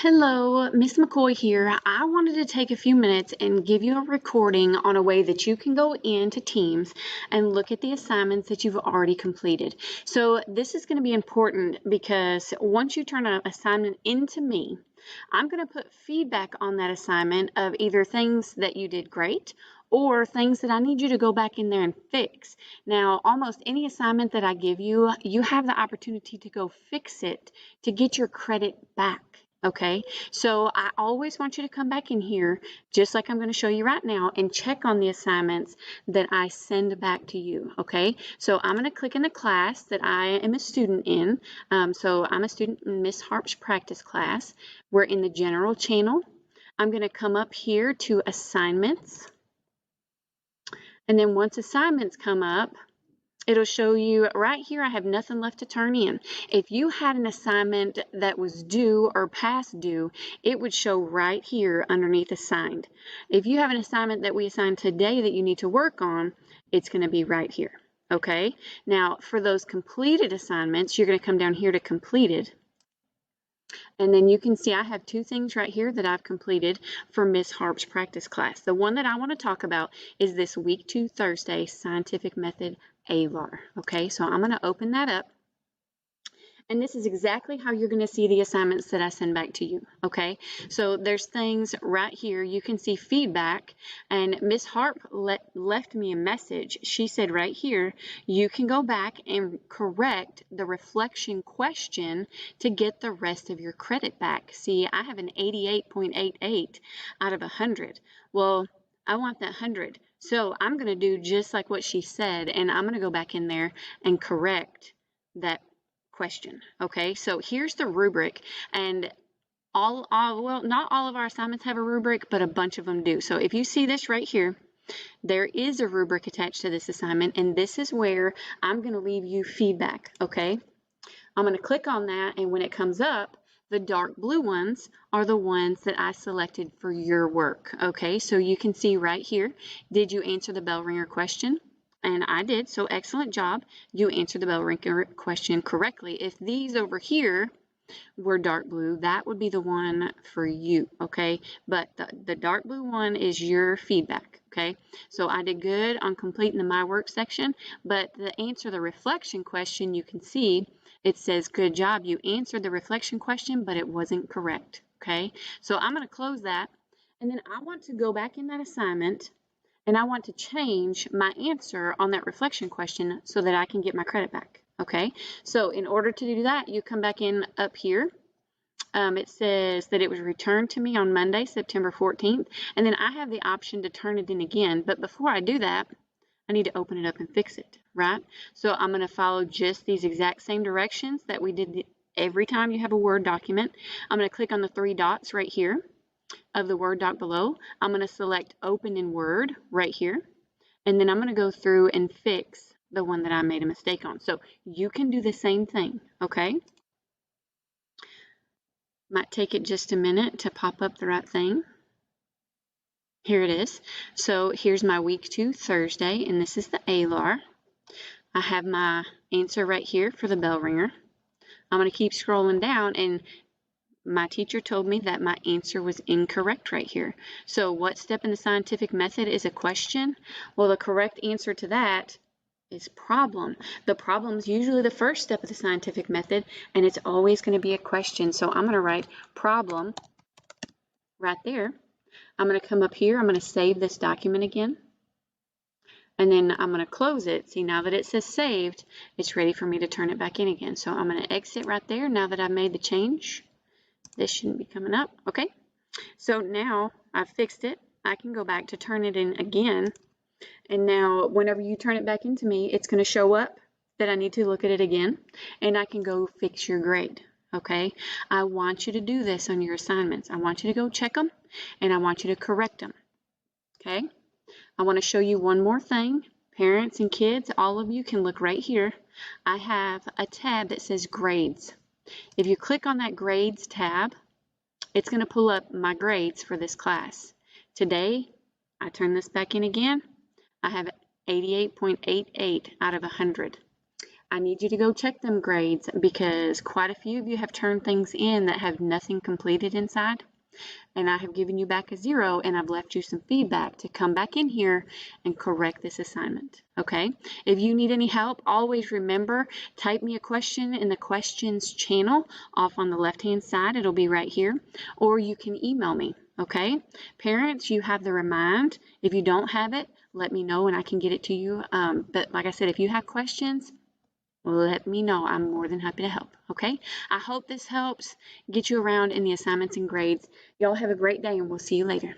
Hello, Miss McCoy here. I wanted to take a few minutes and give you a recording on a way that you can go into Teams and look at the assignments that you've already completed. So this is going to be important because once you turn an assignment into me, I'm going to put feedback on that assignment of either things that you did great or things that I need you to go back in there and fix. Now, almost any assignment that I give you, you have the opportunity to go fix it to get your credit back. Okay, so I always want you to come back in here, just like I'm going to show you right now, and check on the assignments that I send back to you. Okay, so I'm going to click in the class that I am a student in. So I'm a student in Miss Harp's practice class. We're in the general channel. I'm going to come up here to assignments. And then once assignments come up, it'll show you right here, I have nothing left to turn in. If you had an assignment that was due or past due, it would show right here underneath assigned. If you have an assignment that we assigned today that you need to work on, it's going to be right here. Okay, now for those completed assignments, you're going to come down here to completed. And then you can see I have two things right here that I've completed for Miss Harp's practice class. The one that I want to talk about is this week 2 Thursday scientific method ALAR. Okay, so I'm going to open that up. And this is exactly how you're going to see the assignments that I send back to you. Okay, so there's things right here. You can see feedback, and Miss Harp left me a message. She said right here, you can go back and correct the reflection question to get the rest of your credit back. See, I have an 88.88 out of 100. Well, I want that 100. So I'm going to do just like what she said, and I'm going to go back in there and correct that question. Okay, so here's the rubric, and well, not all of our assignments have a rubric, but a bunch of them do. So if you see this right here, there is a rubric attached to this assignment, and this is where I'm going to leave you feedback. Okay, I'm going to click on that, and when it comes up, the dark blue ones are the ones that I selected for your work. Okay, so you can see right here, did you answer the bell ringer question? And I did, so excellent job. You answered the bell ringer question correctly. If these over here were dark blue, that would be the one for you, okay? But the dark blue one is your feedback, okay? So I did good on completing the My Work section, but the answer the reflection question, you can see it says, good job, you answered the reflection question, but it wasn't correct, okay? So I'm going to close that, and then I want to go back in that assignment, and I want to change my answer on that reflection question so that I can get my credit back. Okay, so in order to do that, you come back in up here. It says that it was returned to me on Monday, September 14th, and then I have the option to turn it in again. But before I do that, I need to open it up and fix it, right? So I'm going to follow just these exact same directions that we did every time you have a Word document. I'm going to click on the three dots right here of the Word doc below. I'm going to select Open in Word right here, and then I'm going to go through and fix the one that I made a mistake on. So you can do the same thing, okay? Might take it just a minute to pop up the right thing. Here it is. So here's my week 2 Thursday, and this is the ALAR. I have my answer right here for the bell ringer. I'm going to keep scrolling down, and my teacher told me that my answer was incorrect right here. So what step in the scientific method is a question? Well, the correct answer to that is problem. The problem is usually the first step of the scientific method, and it's always going to be a question. So I'm going to write problem right there. I'm going to come up here. I'm going to save this document again, and then I'm going to close it. See, now that it says saved, it's ready for me to turn it back in again. So I'm going to exit right there now that I've made the change. This shouldn't be coming up. Okay, so now I've fixed it. I can go back to turn it in again, and now whenever you turn it back into me, it's going to show up that I need to look at it again, and I can go fix your grade. Okay, I want you to do this on your assignments. I want you to go check them, and I want you to correct them. Okay, I want to show you one more thing. Parents and kids, all of you can look right here. I have a tab that says grades. If you click on that grades tab, it's going to pull up my grades for this class. Today, I turn this back in again. I have 88.88 out of 100. I need you to go check them grades because quite a few of you have turned things in that have nothing completed inside. And I have given you back a 0 and I've left you some feedback to come back in here and correct this assignment. Okay? If you need any help, always remember, type me a question in the questions channel off on the left-hand side. It'll be right here. Or you can email me. Okay? Parents, you have the remind. If you don't have it, let me know and I can get it to you. But like I said, if you have questions, let me know. I'm more than happy to help. Okay? I hope this helps get you around in the assignments and grades. Y'all have a great day and we'll see you later.